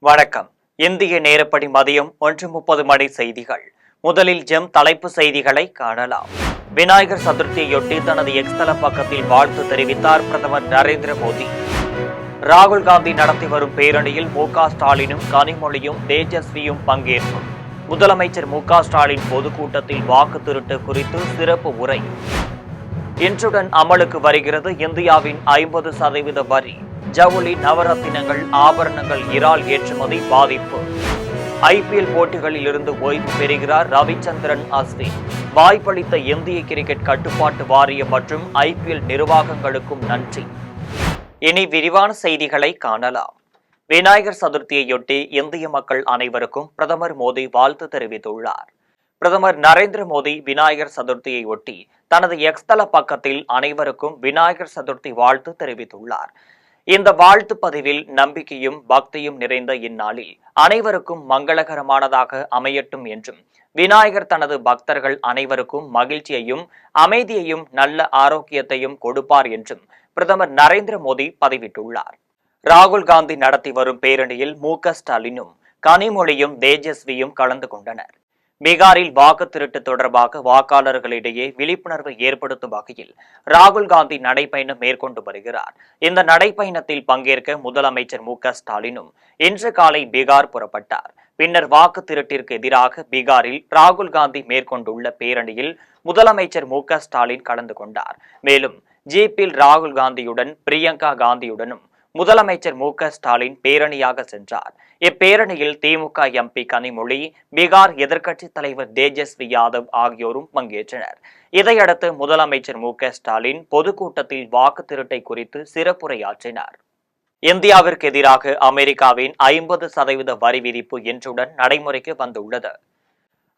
வணக்கம். இந்திய நேரப்படி மதியம் 1:30 மணி செய்திகள். முதலில் ஜெம் தலைப்பு செய்திகளை காணலாம். விநாயகர் சதுர்த்தியையொட்டி தனது எக்ஸ் தள பக்கத்தில் வாழ்த்து தெரிவித்தார் பிரதமர் நரேந்திர மோடி. ராகுல் காந்தி நடத்தி வரும் பேரணியில் மு.க. ஸ்டாலினும் கனிமொழியும் தேஜஸ்வியும் பங்கேற்பு. முதலமைச்சர் மு.க. ஸ்டாலின் பொதுக்கூட்டத்தில் வாக்கு திருட்டு குறித்து சிறப்பு உரை. இன்றுடன் அமலுக்கு வருகிறது இந்தியாவின் 50% வரி. ஜவுளி, நவரத்தினங்கள், ஆபரணங்கள், இறால் ஏற்றுமதி பாதிப்பு. ஐபிஎல் போட்டிகளில் இருந்து ஓய்வு பெறுகிறார் ரவிச்சந்திரன் அஸ்வின். வாய்ப்பளித்த இந்திய கிரிக்கெட் கட்டுப்பாட்டு வாரியம் மற்றும் ஐபிஎல் நிர்வாகங்களுக்கும் நன்றி. இனி விரிவான செய்திகளை காணலாம். விநாயகர் சதுர்த்தியையொட்டி இந்திய மக்கள் அனைவருக்கும் பிரதமர் மோடி வாழ்த்து தெரிவித்துள்ளார். பிரதமர் நரேந்திர மோடி விநாயகர் சதுர்த்தியை ஒட்டி தனது எக்ஸ் தள பக்கத்தில் அனைவருக்கும் விநாயகர் சதுர்த்தி வாழ்த்து தெரிவித்துள்ளார். இந்த வாழ்த்து பதிவில் நம்பிக்கையும் பக்தியும் நிறைந்த இந்நாளில் அனைவருக்கும் மங்களகரமானதாக அமையட்டும் என்றும், விநாயகர் தனது பக்தர்கள் அனைவருக்கும் மகிழ்ச்சியையும் அமைதியையும் நல்ல ஆரோக்கியத்தையும் கொடுப்பார் என்றும் பிரதமர் நரேந்திர மோடி பதிவிட்டுள்ளார். ராகுல் காந்தி நடத்தி வரும் பேரணியில் மு.க. ஸ்டாலினும் கனிமொழியும் தேஜஸ்வியும் கலந்து கொண்டனர். பீகாரில் வாக்கு திருட்டு தொடர்பாக வாக்காளர்களிடையே விழிப்புணர்வு ஏற்படுத்தும் வகையில் ராகுல் காந்தி நடைபயணம் மேற்கொண்டு வருகிறார். இந்த நடைபயணத்தில் பங்கேற்க முதலமைச்சர் மு.க. ஸ்டாலினும் இன்று காலை பீகார் புறப்பட்டார். பின்னர் வாக்கு திருட்டிற்கு எதிராக பீகாரில் ராகுல் காந்தி மேற்கொண்டுள்ள பேரணியில் முதலமைச்சர் மு.க. ஸ்டாலின் கலந்து கொண்டார். மேலும் ஜீப்பில் ராகுல் காந்தியுடன் பிரியங்கா காந்தியுடனும் முதலமைச்சர் மு.க. ஸ்டாலின் பேரணியாக சென்றார். இப்பேரணியில் திமுக எம்பி கனிமொழி, பீகார் எதிர்க்கட்சித் தலைவர் தேஜஸ்வி யாதவ் ஆகியோரும் பங்கேற்றனர். இதையடுத்து முதலமைச்சர் மு.க. ஸ்டாலின் பொதுக்கூட்டத்தில் வாக்கு திருட்டை குறித்து சிறப்புரையாற்றினார். இந்தியாவிற்கு எதிராக அமெரிக்காவின் 50% வரி விதிப்பு இன்றுடன் நடைமுறைக்கு வந்துள்ளது.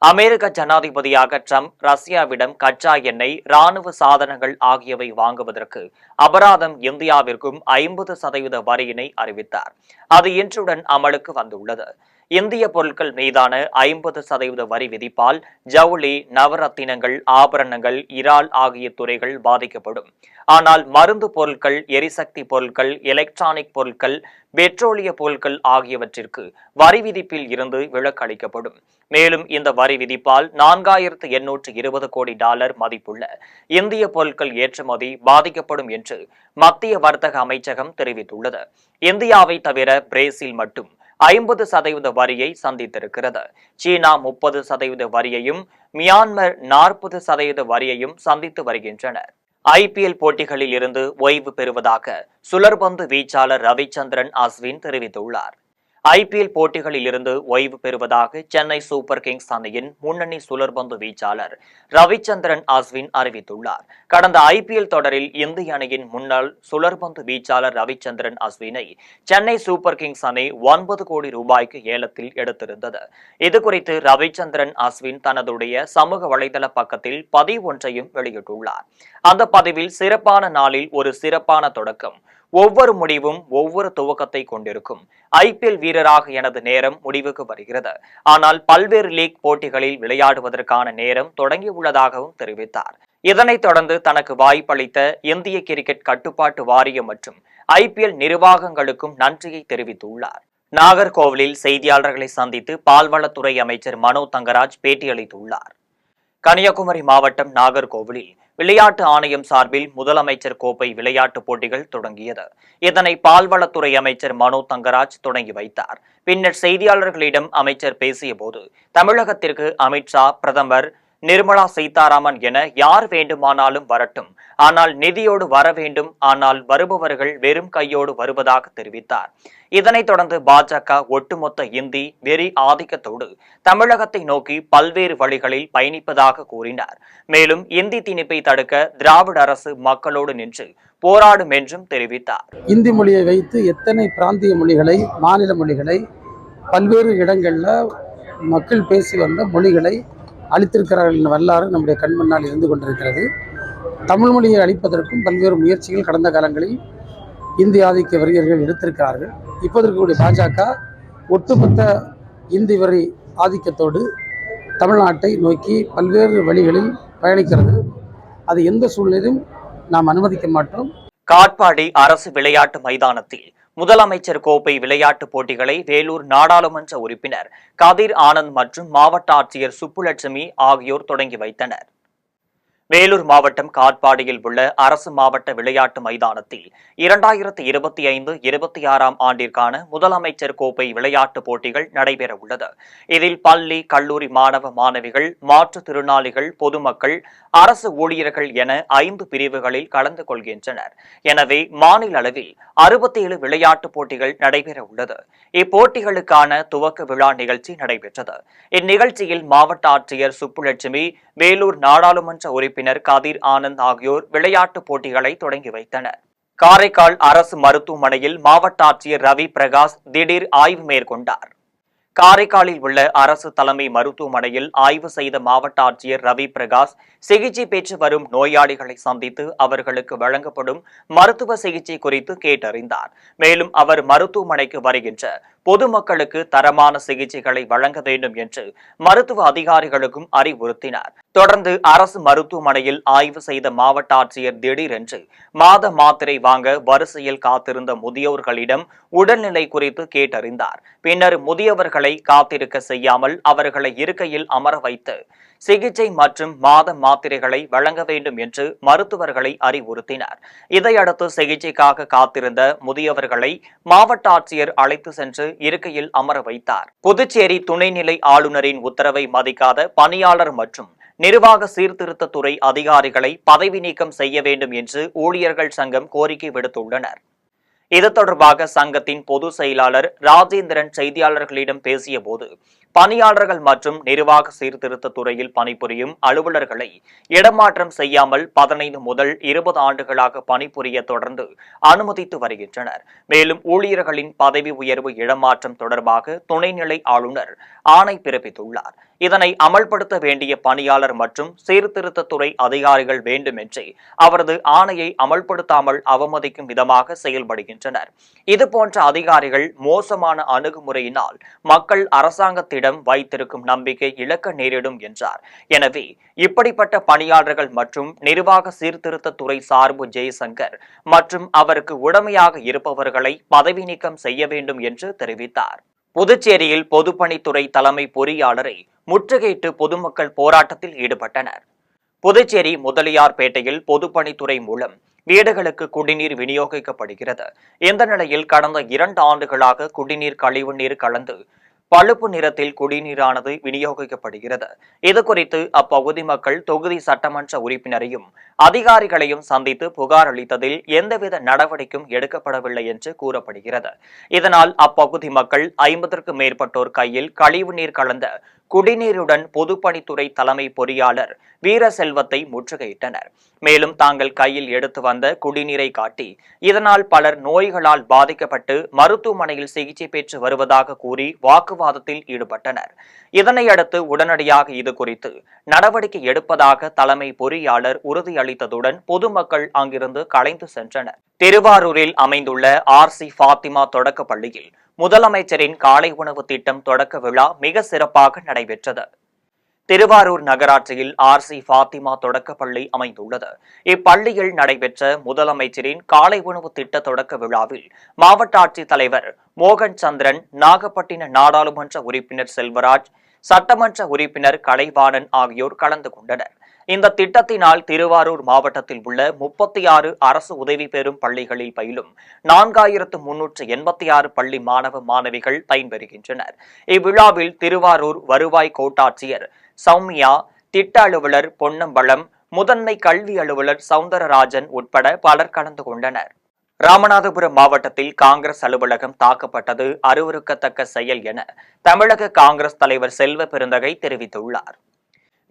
அமெரிக்க ஜனாதிபதியாக ட்ரம்ப் ரஷ்யாவிடம் கச்சா எண்ணெய், ராணுவ சாதனங்கள் ஆகியவை வாங்குவதற்கு அபராதம் இந்தியாவிற்கும் 50% வரியினை அறிவித்தார். அது இன்றுடன் அமலுக்கு வந்துள்ளது. இந்திய பொருட்கள் மீதான 50% வரி விதிப்பால் ஜவுளி, நவரத்தினங்கள், ஆபரணங்கள், இறால் ஆகிய துறைகள் பாதிக்கப்படும். ஆனால் மருந்து பொருட்கள், எரிசக்தி பொருட்கள், எலக்ட்ரானிக் பொருட்கள், பெட்ரோலிய பொருட்கள் ஆகியவற்றிற்கு வரி விதிப்பில் இருந்து விலக்கு அளிக்கப்படும். மேலும் இந்த வரி விதிப்பால் $4820 கோடி மதிப்புள்ள இந்திய பொருட்கள் ஏற்றுமதி பாதிக்கப்படும் என்று மத்திய வர்த்தக அமைச்சகம் தெரிவித்துள்ளது. இந்தியாவை தவிர பிரேசில் மட்டும் 50% வரியை சந்தித்திருக்கிறது. சீனா 30% வரியையும், மியான்மர் 40% வரியையும் சந்தித்து வருகின்றனர். ஐபிஎல் போட்டிகளில் இருந்து ஓய்வு பெறுவதாக சுழற்பந்து வீச்சாளர் ரவிச்சந்திரன் அஸ்வின் தெரிவித்துள்ளார். ஐபிஎல் போட்டிகளில் இருந்து ஓய்வு பெறுவதாக சென்னை சூப்பர் கிங்ஸ் அணியின் முன்னணி சுழற்பந்து வீச்சாளர் ரவிச்சந்திரன் அஸ்வின் அறிவித்துள்ளார். கடந்த ஐபிஎல் தொடரில் இந்திய அணியின் முன்னாள் சுழற்பந்து வீச்சாளர் ரவிச்சந்திரன் அஸ்வினை சென்னை சூப்பர் கிங்ஸ் அணி 9 கோடி ரூபாய்க்கு ஏலத்தில் எடுத்திருந்தது. இதுகுறித்து ரவிச்சந்திரன் அஸ்வின் தனதுடைய சமூக வலைதள பக்கத்தில் பதிவு ஒன்றையும் வெளியிட்டுள்ளார். அந்த பதிவில் சிறப்பான நாளில் ஒரு சிறப்பான தொடக்கம், ஒவ்வொரு முடிவும் ஒவ்வொரு துவக்கத்தை கொண்டிருக்கும். ஐபிஎல் வீரராக எனது நேரம் முடிவுக்கு வருகிறது. ஆனால் பல்வேறு லீக் போட்டிகளில் விளையாடுவதற்கான நேரம் தொடங்கியுள்ளதாகவும் தெரிவித்தார். இதனைத் தொடர்ந்து தனக்கு வாய்ப்பளித்த இந்திய கிரிக்கெட் கட்டுப்பாட்டு வாரியம் மற்றும் ஐபிஎல் நிர்வாகங்களுக்கும் நன்றியை தெரிவித்துள்ளார். நாகர்கோவிலில் செய்தியாளர்களை சந்தித்து பால்வளத்துறை அமைச்சர் மனோ தங்கராஜ் பேட்டியளித்துள்ளார். கன்னியாகுமரி மாவட்டம் நாகர்கோவிலில் விளையாட்டு ஆணையம் சார்பில் முதலமைச்சர் கோப்பை விளையாட்டுப் போட்டிகள் தொடங்கியது. இதனை பால்வளத்துறை அமைச்சர் மனோ தங்கராஜ் தொடங்கி வைத்தார். பின்னர் செய்தியாளர்களிடம் அமைச்சர் பேசிய போது, தமிழகத்திற்கு அமித்ஷா, பிரதமர், நிர்மலா சீதாராமன் என யார் வேண்டுமானாலும் வரட்டும், ஆனால் நிதியோடு வர வேண்டும். ஆனால் வருபவர்கள் வெறும் கையோடு வருவதாக தெரிவித்தார். இதனைத் தொடர்ந்து பாஜக ஒட்டுமொத்த இந்தி வெறி ஆதிக்கத்தோடு தமிழகத்தை நோக்கி பல்வேறு வழிகளில் பயணிப்பதாக கூறினார். மேலும் இந்தி திணிப்பை தடுக்க திராவிட அரசு மக்களோடு நின்று போராடும் என்றும் தெரிவித்தார். இந்தி மொழியை வைத்து எத்தனை பிராந்திய மொழிகளை, மாநில மொழிகளை, பல்வேறு இடங்கள்ல மக்கள் பேசி வந்த மொழிகளை அளித்திருக்கிறார்கள் வரலாறு நம்முடைய கண் முன்னால் இருந்து கொண்டிருக்கிறது. தமிழ் மொழியை அளிப்பதற்கும் பல்வேறு முயற்சிகள் கடந்த காலங்களில் இந்தி ஆதிக்க வெறியர்கள் எடுத்திருக்கிறார்கள். இப்போது இருக்கக்கூடிய பாஜக ஒட்டுமொத்த இந்தி வரி ஆதிக்கத்தோடு தமிழ்நாட்டை நோக்கி பல்வேறு வழிகளில் பயணிக்கிறது. அது எந்த சூழ்நிலையும் நாம் அனுமதிக்க மாட்டோம். காட்பாடி அரசு விளையாட்டு மைதானத்தில் முதலமைச்சர் கோப்பை விளையாட்டுப் போட்டிகளை வேலூர் நாடாளுமன்ற உறுப்பினர் கதிர் ஆனந்த் மற்றும் மாவட்ட ஆட்சியர் சுப்புலட்சுமி ஆகியோர் தொடங்கி வைத்தனர். வேலூர் மாவட்டம் காட்பாடியில் உள்ள அரசு மாவட்ட விளையாட்டு மைதானத்தில் 2025-26 ஆண்டிற்கான முதலமைச்சர் கோப்பை விளையாட்டுப் போட்டிகள் நடைபெற உள்ளது. இதில் பள்ளி, கல்லூரி மாணவ மாணவிகள், மாற்றுத்திறனாளிகள், பொதுமக்கள், அரசு ஊழியர்கள் என 5 பிரிவுகளில் கலந்து கொள்கின்றனர். எனவே மாநில அளவில் 67 விளையாட்டுப் போட்டிகள் நடைபெற உள்ளது. இப்போட்டிகளுக்கான துவக்க விழா நிகழ்ச்சி நடைபெற்றது. இந்நிகழ்ச்சியில் மாவட்ட ஆட்சியர் சுப்புலட்சுமி, வேலூர் நாடாளுமன்ற உறுப்பினர் கதிர் ஆனந்த் ஆகியோர் விளையாட்டுப் போட்டிகளை தொடங்கி வைத்தனர். காரைக்கால் அரசு மருத்துவமனையில் மாவட்ட ஆட்சியர் ரவி பிரகாஷ் திடீர் ஆய்வு மேற்கொண்டார். காரைக்காலில் உள்ள அரசு தலைமை மருத்துவமனையில் ஆய்வு செய்த மாவட்ட ஆட்சியர் ரவி பிரகாஷ் சிகிச்சை பெற்று வரும் நோயாளிகளை சந்தித்து அவர்களுக்கு வழங்கப்படும் மருத்துவ சிகிச்சை குறித்து கேட்டறிந்தார். மேலும் அவர் மருத்துவமனைக்கு வருகின்ற பொதுமக்களுக்கு தரமான சிகிச்சைகளை வழங்க வேண்டும் என்று மருத்துவ அதிகாரிகளுக்கும் அறிவுறுத்தினார். தொடர்ந்து அரசு மருத்துவமனையில் ஆய்வு செய்த மாவட்ட ஆட்சியர் திடீரென்று மாத மாத்திரை வாங்க வரிசையில் காத்திருந்த முதியோர்களிடம் உடல்நிலை குறித்து கேட்டறிந்தார். பின்னர் முதியவர்களை காத்திருக்க செய்யாமல் அவர்களை இருக்கையில் அமர வைத்து சிகிச்சை மற்றும் மாத மாத்திரைகளை வழங்க வேண்டும் என்று மருத்துவர்களை அறிவுறுத்தினார். இதையடுத்து சிகிச்சைக்காக காத்திருந்த முதியவர்களை மாவட்ட ஆட்சியர் அழைத்து சென்று இருக்கையில் அமர வைத்தார். புதுச்சேரி துணைநிலை ஆளுநரின் உத்தரவை மதிக்காத பணியாளர் மற்றும் நிர்வாக சீர்திருத்தத்துறை அதிகாரிகளை பதவி நீக்கம் செய்ய வேண்டும் என்று ஊழியர்கள் சங்கம் கோரிக்கை விடுத்துள்ளனர். இது தொடர்பாக சங்கத்தின் பொதுச் செயலாளர் ராஜேந்திரன் செய்தியாளர்களிடம் பேசிய போது, பணியாளர்கள் மற்றும் நிர்வாக சீர்திருத்த துறையில் பணிபுரியும் அலுவலர்களை இடமாற்றம் செய்யாமல் 15 முதல் 20 ஆண்டுகளாக பணிபுரிய தொடர்ந்து அனுமதித்து வருகின்றனர். மேலும் ஊழியர்களின் பதவி உயர்வு இடமாற்றம் தொடர்பாக துணைநிலை ஆளுநர் ஆணை பிறப்பித்துள்ளார். இதனை அமல்படுத்த வேண்டிய பணியாளர் மற்றும் சீர்திருத்தத்துறை அதிகாரிகள் வேண்டுமென்றே அவரது ஆணையை அமல்படுத்தாமல் அவமதிக்கும் விதமாக செயல்படுகின்றனர். இதுபோன்ற அதிகாரிகள் மோசமான அணுகுமுறையினால் மக்கள் அரசாங்கத்திடம் வைத்திருக்கும் நம்பிக்கை இழக்க நேரிடும் என்றார். எனவே இப்படிப்பட்ட பணியாளர்கள் மற்றும் நிர்வாக சீர்திருத்தத்துறை சார்பு ஜெய்சங்கர் மற்றும் அவருக்கு உடமையாக இருப்பவர்களை பதவி நீக்கம் செய்ய வேண்டும் என்று தெரிவித்தார். புதுச்சேரியில் பொதுப்பணித்துறை தலைமை பொறியாளரை முற்றுகையிட்டு பொதுமக்கள் போராட்டத்தில் ஈடுபட்டனர். புதுச்சேரி முதலியார்பேட்டையில் பொதுப்பணித்துறை மூலம் வீடுகளுக்கு குடிநீர் விநியோகிக்கப்படுகிறது. இந்த நிலையில் கடந்த 2 ஆண்டுகளாக குடிநீர் கழிவுநீர் கலந்து பழுப்பு நிறத்தில் குடிநீரானது விநியோகிக்கப்படுகிறது. இதுகுறித்து அப்பகுதி மக்கள் தொகுதி சட்டமன்ற உறுப்பினரையும் அதிகாரிகளையும் சந்தித்து புகார் அளித்ததில் எந்தவித நடவடிக்கையும் எடுக்கப்படவில்லை என்று கூறப்படுகிறது. இதனால் அப்பகுதி மக்கள் 50க்கும் மேற்பட்டோர் கையில் கழிவுநீர் கலந்த குடிநீருடன் பொதுப்பணித்துறை தலைமை பொறியாளர் வீரசெல்வத்தை முற்றுகையிட்டனர். மேலும் தாங்கள் கையில் எடுத்து வந்த குடிநீரை காட்டி இதனால் பலர் நோய்களால் பாதிக்கப்பட்டு மருத்துவமனையில் சிகிச்சை பெற்று வருவதாக கூறி வாக்குவாதத்தில் ஈடுபட்டனர். இதனையடுத்து உடனடியாக இது குறித்து நடவடிக்கை எடுப்பதாக தலைமை பொறியாளர் உறுதியளித்ததுடன் பொதுமக்கள் அங்கிருந்து கலைந்து சென்றனர். திருவாரூரில் அமைந்துள்ள RC ஃபாத்திமா தொடக்க பள்ளியில் முதலமைச்சரின் காலை உணவு திட்டம் தொடக்க விழா மிக சிறப்பாக நடைபெற்றது. திருவாரூர் நகராட்சியில் RC ஃபாத்திமா தொடக்கப்பள்ளி அமைந்துள்ளது. இப்பள்ளியில் நடைபெற்ற முதலமைச்சரின் காலை உணவு திட்ட தொடக்க விழாவில் மாவட்ட ஆட்சித் தலைவர் மோகன் சந்திரன், நாகப்பட்டினம் நாடாளுமன்ற உறுப்பினர் செல்வராஜ், சட்டமன்ற உறுப்பினர் கலைவாணன் ஆகியோர் கலந்து கொண்டனர். இந்த திட்டத்தினால் திருவாரூர் மாவட்டத்தில் உள்ள 36 அரசு உதவி பெறும் பள்ளிகளில் பயிலும் 4386 பள்ளி மாணவ மாணவிகள் பயன்பெறுகின்றனர். இவ்விழாவில் திருவாரூர் வருவாய் கோட்டாட்சியர் சௌமியா, திட்ட அலுவலர் பொன்னம்பலம், முதன்மை கல்வி அலுவலர் சவுந்தரராஜன் உட்பட பலர் கலந்து கொண்டனர். ராமநாதபுரம் மாவட்டத்தில் காங்கிரஸ் அலுவலகம் தாக்கப்பட்டது அருவருக்கத்தக்க செயல் என தமிழக காங்கிரஸ் தலைவர் செல்வ பெருந்தகை தெரிவித்துள்ளார்.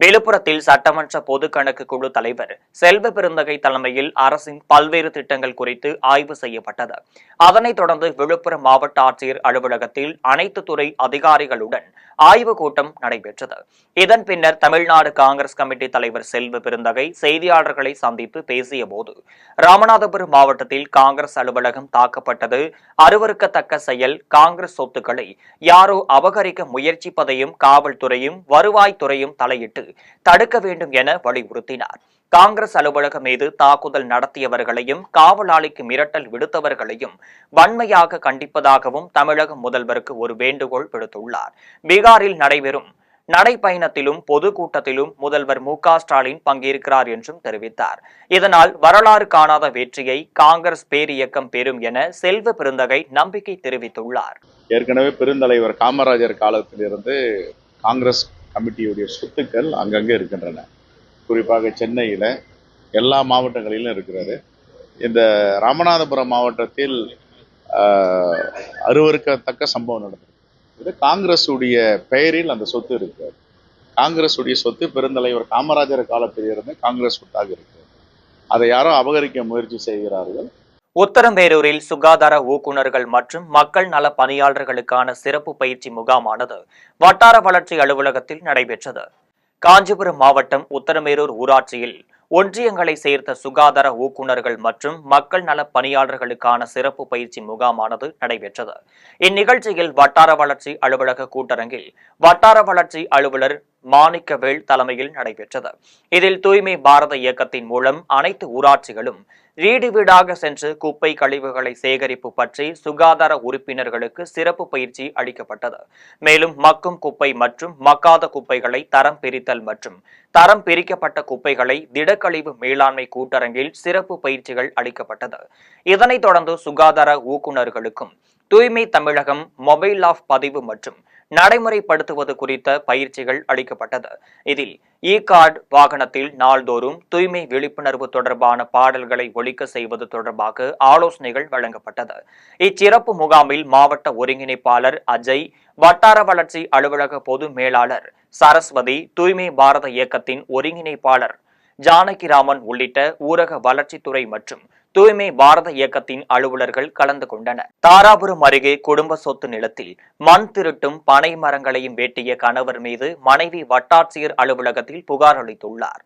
விழுப்புரத்தில் சட்டமன்ற பொது கணக்கு குழு தலைவர் செல்வ பெருந்தகை தலைமையில் அரசின் பல்வேறு திட்டங்கள் குறித்து ஆய்வு செய்யப்பட்டது. அதனைத் தொடர்ந்து விழுப்புரம் மாவட்ட ஆட்சியர் அலுவலகத்தில் அனைத்து துறை அதிகாரிகளுடன் ஆய்வுக் கூட்டம் நடைபெற்றது. இதன் பின்னர் தமிழ்நாடு காங்கிரஸ் கமிட்டி தலைவர் செல்வ பெருந்தகை செய்தியாளர்களை சந்தித்து பேசிய போது, ராமநாதபுரம் மாவட்டத்தில் காங்கிரஸ் அலுவலகம் தாக்கப்பட்டது அருவருக்கத்தக்க செயல். காங்கிரஸ் சொத்துக்களை யாரோ அபகரிக்க முயற்சிப்பதையும் காவல்துறையும் வருவாய்த்துறையும் தலையிட்டு தடுக்க வேண்டும் என வலியுறுத்தினார். காங்கிரஸ் அலுவலகம் மீது தாக்குதல் நடத்தியவர்களையும் காவலாளிக்கு மிரட்டல் விடுத்தவர்களையும் வன்மையாக கண்டிப்பதாகவும் தமிழக முதல்வருக்கு ஒரு வேண்டுகோள் விடுத்துள்ளார். பீகாரில் நடைபெறும் நடைப்பயணத்திலும் பொதுக்கூட்டத்திலும் முதல்வர் மு.க.ஸ்டாலின் பங்கேற்கிறார் என்றும் தெரிவித்தார். இதனால் வரலாறு காணாத வெற்றியை காங்கிரஸ் பேரியக்கம் பெறும் என செல்வ பெருந்தகை நம்பிக்கை தெரிவித்துள்ளார். ஏற்கனவே பெருந்தலைவர் காமராஜர் காலத்திலிருந்து காங்கிரஸ் கமிட்டியுடைய சொத்துக்கள் அங்கங்கே இருக்கின்றன. குறிப்பாக சென்னையில் எல்லா மாவட்டங்களிலும் இருக்கிறது. இந்த ராமநாதபுரம் மாவட்டத்தில் அருவருக்கத்தக்க சம்பவம் நடந்தது. இது காங்கிரஸுடைய பெயரில் அந்த சொத்து இருக்கிறது. காங்கிரஸுடைய சொத்து பெருந்தலைவர் காமராஜர் காலத்தில் இருந்து காங்கிரஸ் சொத்தாக இருக்கிறது. அதை யாரோ அபகரிக்க முயற்சி செய்கிறார்கள். உத்தரம்பேரூரில் சுகாதார ஊக்குநர்கள் மற்றும் மக்கள் நல பணியாளர்களுக்கான சிறப்பு பயிற்சி முகாமானது வட்டார வளர்ச்சி அலுவலகத்தில் நடைபெற்றது. காஞ்சிபுரம் மாவட்டம் உத்தரமேரூர் ஊராட்சியில் ஒன்றியங்களை சேர்ந்த சுகாதார ஊக்குநர்கள் மற்றும் மக்கள் நல பணியாளர்களுக்கான சிறப்பு பயிற்சி முகாமானது நடைபெற்றது. இந்நிகழ்ச்சியில் வட்டார வளர்ச்சி அலுவலக கூட்டரங்கில் வட்டார வளர்ச்சி அலுவலர் மாணிக்கவேல் தலைமையில் நடைபெற்றது. இதில் தூய்மை பாரத இயக்கத்தின் மூலம் அனைத்து ஊராட்சிகளும் வீடு வீடாக சென்று குப்பை கழிவுகளை சேகரிப்பு பற்றி சுகாதார உறுப்பினர்களுக்கு சிறப்பு பயிற்சி அளிக்கப்பட்டது. மேலும் மக்கும் குப்பை மற்றும் மக்காத குப்பைகளை தரம் பிரித்தல் மற்றும் தரம் பிரிக்கப்பட்ட குப்பைகளை திடக்கழிவு மேலாண்மை கூட்டரங்கில் சிறப்பு பயிற்சிகள் அளிக்கப்பட்டது. இதனைத் தொடர்ந்து சுகாதார ஊக்குநர்களுக்கும் தூய்மை தமிழகம் மொபைல் ஆப் பதிவு மற்றும் நடைமுறைப்படுத்துவது குறித்த பயிற்சிகள் அளிக்கப்பட்டது. இதில் இ-கார்டு வாகனத்தில் நாள்தோறும் தூய்மை விழிப்புணர்வு தொடர்பான பாடல்களை ஒலிக்க செய்வது தொடர்பாக ஆலோசனைகள் வழங்கப்பட்டது. இச்சிறப்பு முகாமில் மாவட்ட ஒருங்கிணைப்பாளர் அஜய், வட்டார வளர்ச்சி அலுவலக பொது மேலாளர் சரஸ்வதி, தூய்மை பாரத இயக்கத்தின் ஒருங்கிணைப்பாளர் ஜானகிராமன் உள்ளிட்ட ஊரக வளர்ச்சித்துறை மற்றும் தூய்மை பாரத இயக்கத்தின் அலுவலர்கள் கலந்து கொண்டனர். தாராபுரம் அருகே குடும்ப சொத்து நிலத்தில் மண் திருட்டும் பனை மரங்களையும் வெட்டிய கணவர் மீது மனைவி வட்டாட்சியர் அலுவலகத்தில் புகார் அளித்துள்ளார்.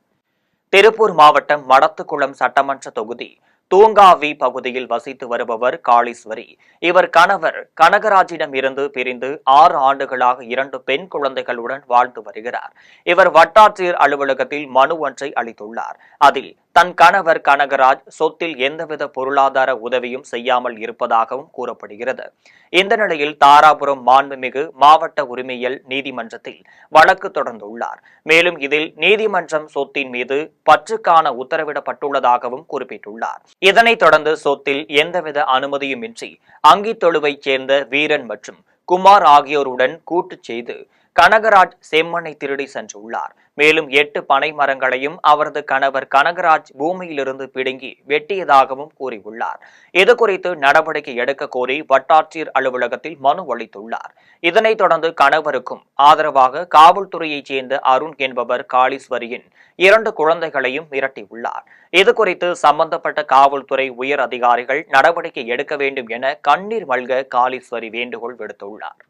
திருப்பூர் மாவட்டம் மடத்துக்குளம் சட்டமன்ற தொகுதி தூங்காவி பகுதியில் வசித்து வருபவர் காளீஸ்வரி. இவர் கணவர் கனகராஜிடம் இருந்து பிரிந்து 6 ஆண்டுகளாக 2 பெண் குழந்தைகளுடன் வாழ்ந்து வருகிறார். இவர் வட்டாட்சியர் அலுவலகத்தில் மனு ஒன்றை அளித்துள்ளார். அதில் தன் கணவர் கனகராஜ் சொத்தில் எந்தவித பொருளாதார உதவியும் செய்யாமல் இருப்பதாகவும் கூறப்படுகிறது. இந்த நிலையில் தாராபுரம் மாண்புமிகு மாவட்ட உரிமையியல் நீதிமன்றத்தில் வழக்கு தொடர்ந்துள்ளார். மேலும் இதில் நீதிமன்றம் சொத்தின் மீது பற்றுக்கான உத்தரவிடப்பட்டுள்ளதாகவும் குறிப்பிட்டுள்ளார். இதனைத் தொடர்ந்து சொத்தில் எந்தவித அனுமதியுமின்றி அங்கி தொழுவைச் சேர்ந்த வீரன் மற்றும் குமார் ஆகியோருடன் கூட்டு செய்து கனகராஜ் செம்மண்ணை திருடி சென்றுள்ளார். மேலும் 8 பனை மரங்களையும் அவரது கணவர் கனகராஜ் பூமியிலிருந்து பிடுங்கி வெட்டியதாகவும் கூறியுள்ளார். இதுகுறித்து நடவடிக்கை எடுக்க கோரி வட்டாட்சியர் அலுவலகத்தில் மனு அளித்துள்ளார். இதனைத் தொடர்ந்து கணவருக்கும் ஆதரவாக காவல்துறையைச் சேர்ந்த அருண் என்பவர் காளீஸ்வரியின் 2 குழந்தைகளையும் மிரட்டியுள்ளார். இதுகுறித்து சம்பந்தப்பட்ட காவல்துறை உயர் அதிகாரிகள் நடவடிக்கை எடுக்க வேண்டும் என கண்ணீர் மல்க காளீஸ்வரி வேண்டுகோள் விடுத்துள்ளார்.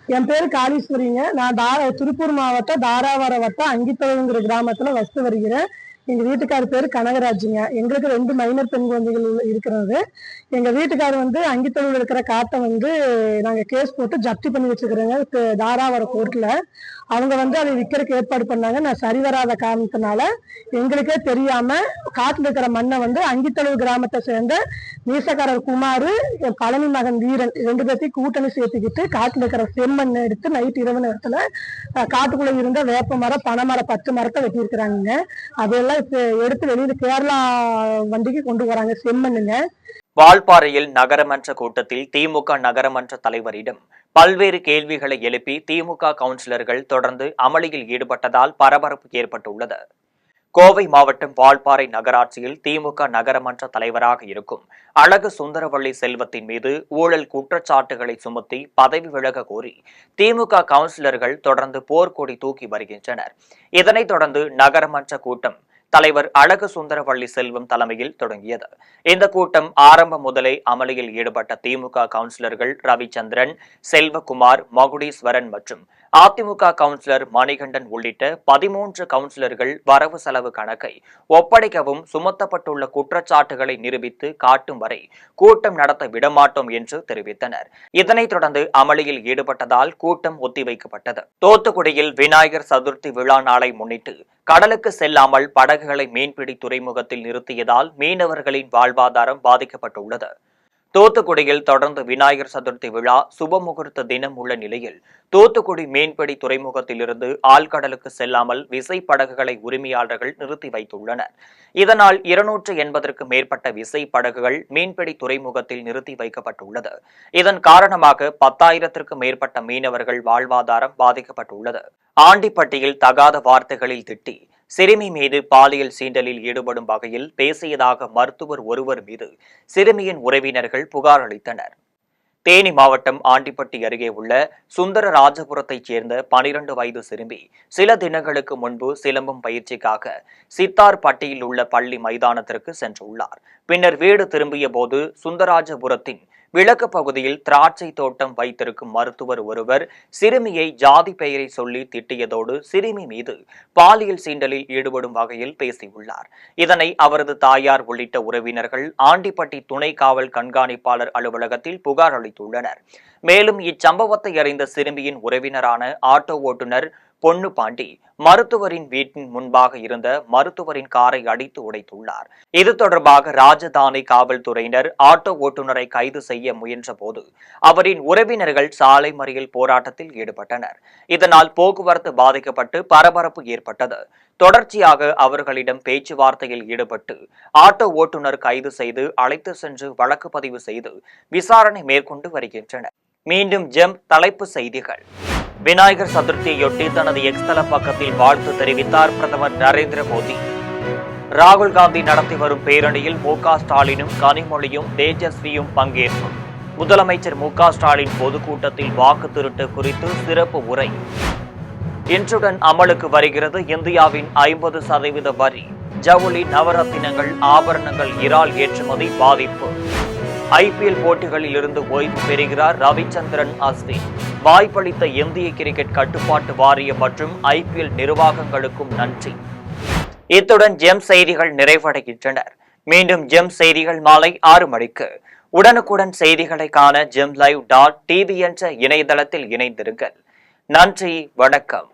என் பேரு காளீஸ்வரிங்க. நான் திருப்பூர் மாவட்டம் தாராவரம் வட்டம் அங்கித்தொழுங்கிற கிராமத்துல வசித்து வருகிறேன். எங்க வீட்டுக்காரர் பேரு கனகராஜுங்க. எங்களுக்கு 2 மைனர் பெண் குழந்தைகள் இருக்கிறது. எங்க வீட்டுக்காரர் அங்கித்தொழுவில் இருக்கிற காட்டை நாங்க கேஸ் போட்டு ஜப்தி பண்ணி வச்சுக்கிறோங்க தாராவரம் கோர்ட்ல. அவங்க அதை விற்கிறதுக்கு ஏற்பாடு பண்ணாங்க. நான் சரி வராத காரணத்தினால எங்களுக்கே தெரியாம காட்டுல இருக்கிற மண்ணை அங்கித்தொழுவு கிராமத்தை சேர்ந்த மீசக்காரர் குமார், என் பழனி மகன் வீரன் 2 பேர்த்தையும் கூட்டணி சேர்த்துக்கிட்டு காட்டுல இருக்கிற செம்மண்ணை எடுத்து நைட் இரவு நேரத்துல காட்டுக்குள்ள இருந்த வேப்ப மரம், பனை மரம், 10 மரத்தை வெட்டியிருக்கிறாங்க. அதெல்லாம் எடுத்து வெளியில கேரளா வண்டிக்கு கொண்டு வராங்க செம்மண்ணுங்க. வால்பாறையில் நகரமன்ற கூட்டத்தில் திமுக நகரமன்ற தலைவரிடம் பல்வேறு கேள்விகளை எழுப்பி திமுக கவுன்சிலர்கள் தொடர்ந்து அமளியில் ஈடுபட்டதால் பரபரப்பு ஏற்பட்டுள்ளது. கோவை மாவட்டம் வால்பாறை நகராட்சியில் திமுக நகரமன்ற தலைவராக இருக்கும் அழகு சுந்தரவள்ளி செல்வத்தின் மீது ஊழல் குற்றச்சாட்டுகளை சுமத்தி பதவி விலக கோரி திமுக கவுன்சிலர்கள் தொடர்ந்து போர்க்கொடி தூக்கி வருகின்றனர். இதனைத் தொடர்ந்து நகரமன்ற கூட்டம் தலைவர் அழகு சுந்தரவள்ளி செல்வம் தலைமையில் தொடங்கியது. இந்த கூட்டம் ஆரம்பம் முதலே அமளியில் ஈடுபட்ட திமுக கவுன்சிலர்கள் ரவிச்சந்திரன், செல்வகுமார், மகுடீஸ்வரன் மற்றும் அதிமுக கவுன்சிலர் மணிகண்டன் உள்ளிட்ட 13 கவுன்சிலர்கள் வரவு செலவு கணக்கை ஒப்படைக்கவும் சுமத்தப்பட்டுள்ள குற்றச்சாட்டுகளை நிரூபித்து காட்டும் வரை கூட்டம் நடத்த விடமாட்டோம் என்று தெரிவித்தனர். இதனைத் தொடர்ந்து அமளியில் ஈடுபட்டதால் கூட்டம் ஒத்திவைக்கப்பட்டது. தூத்துக்குடியில் விநாயகர் சதுர்த்தி விழா நாளை முன்னிட்டு கடலுக்கு செல்லாமல் படகுகளை மீன்பிடி துறைமுகத்தில் நிறுத்தியதால் மீனவர்களின் வாழ்வாதாரம் பாதிக்கப்பட்டுள்ளது. தூத்துக்குடியில் தொடர்ந்து விநாயகர் சதுர்த்தி விழா சுபமுகூர்த்த தினம் உள்ள நிலையில் தூத்துக்குடி மீன்பிடி துறைமுகத்திலிருந்து ஆழ்கடலுக்கு செல்லாமல் விசைப்படகுகளை உரிமையாளர்கள் நிறுத்தி வைத்துள்ளனர். இதனால் 280க்கும் மேற்பட்ட விசைப்படகுகள் மீன்பிடி துறைமுகத்தில் நிறுத்தி வைக்கப்பட்டுள்ளது. இதன் காரணமாக 10,000க்கும் மேற்பட்ட மீனவர்கள் வாழ்வாதாரம் பாதிக்கப்பட்டுள்ளது. ஆண்டிப்பட்டியில் தகாத வார்த்தைகளில் திட்டி சிறுமி மீது பாலியல் சீண்டலில் ஈடுபடும் வகையில் பேசியதாக மருத்துவர் ஒருவர் மீது சிறுமியின் உறவினர்கள் புகார் அளித்தனர். தேனி மாவட்டம் ஆண்டிப்பட்டி அருகே உள்ள சுந்தரராஜபுரத்தைச் சேர்ந்த 12 வயது சிறுமி சில தினங்களுக்கு முன்பு சிலம்பம் பயிற்சிக்காக சித்தார்பட்டியில் உள்ள பள்ளி மைதானத்திற்கு சென்றுள்ளார். பின்னர் வீடு திரும்பிய போது சுந்தரராஜபுரத்தின் விளக்கு பகுதியில் திராட்சை தோட்டம் வைத்திருக்கும் மருத்துவர் ஒருவர் சிறுமியை ஜாதி பெயரை சொல்லி திட்டியதோடு சிறுமி மீது பாலியல் சீண்டலில் ஈடுபடும் வகையில் பேசியுள்ளார். இதனை அவரது தாயார் உள்ளிட்ட உறவினர்கள் ஆண்டிப்பட்டி துணை காவல் கண்காணிப்பாளர் அலுவலகத்தில் புகார் அளித்துள்ளனர். மேலும் இச்சம்பவத்தை அறிந்த சிறுமியின் உறவினரான ஆட்டோ ஓட்டுநர் பொன்னு பாண்டி மருத்துவரின் வீட்டின் முன்பாக இருந்த மருத்துவரின் காரை அடித்து உடைத்துள்ளார். இது தொடர்பாக ராஜதானி காவல்துறையினர் ஆட்டோ ஓட்டுநரை கைது செய்ய முயன்ற போது அவரின் உறவினர்கள் சாலை மறியல் போராட்டத்தில் ஈடுபட்டனர். இதனால் போக்குவரத்து பாதிக்கப்பட்டு பரபரப்பு ஏற்பட்டது. தொடர்ச்சியாக அவர்களிடம் பேச்சுவார்த்தையில் ஈடுபட்டு ஆட்டோ ஓட்டுநர் கைது செய்து அழைத்து சென்று வழக்கு பதிவு செய்து விசாரணை மேற்கொண்டு வருகின்றனர். மீண்டும் ஜெம் தலைப்பு செய்திகள். விநாயகர் சதுர்த்தியையொட்டி தனது எக்ஸ் தள பக்கத்தில் வாழ்த்து தெரிவித்தார் பிரதமர் நரேந்திர மோடி. ராகுல் காந்தி நடத்தி வரும் பேரணியில் மு.க. ஸ்டாலினும் கனிமொழியும் தேஜஸ்வியும் பங்கேற்பு. முதலமைச்சர் மு.க. ஸ்டாலின் பொதுக்கூட்டத்தில் வாக்கு திருட்டு குறித்து சிறப்பு உரை. இன்றுடன் அமலுக்கு வருகிறது இந்தியாவின் 50% வரி. ஜவுளி, நவரத்தினங்கள், ஆபரணங்கள், இறால் ஏற்றுமதி பாதிப்பு. ஐபிஎல் போட்டிகளில் இருந்து ஓய்வு பெறுகிறார் ரவிச்சந்திரன் அஸ்வின். வாய்ப்பளித்த இந்திய கிரிக்கெட் கட்டுப்பாட்டு வாரியம் மற்றும் ஐபிஎல் நிர்வாகங்களுக்கும் நன்றி. இத்துடன் ஜெம் செய்திகள் நிறைவடைகின்றன. மீண்டும் ஜெம் செய்திகள் மாலை 6 மணிக்கு. உடனுக்குடன் செய்திகளை காண GemLive.tv என்ற இணையதளத்தில் இணைந்திருங்கள். நன்றி, வணக்கம்.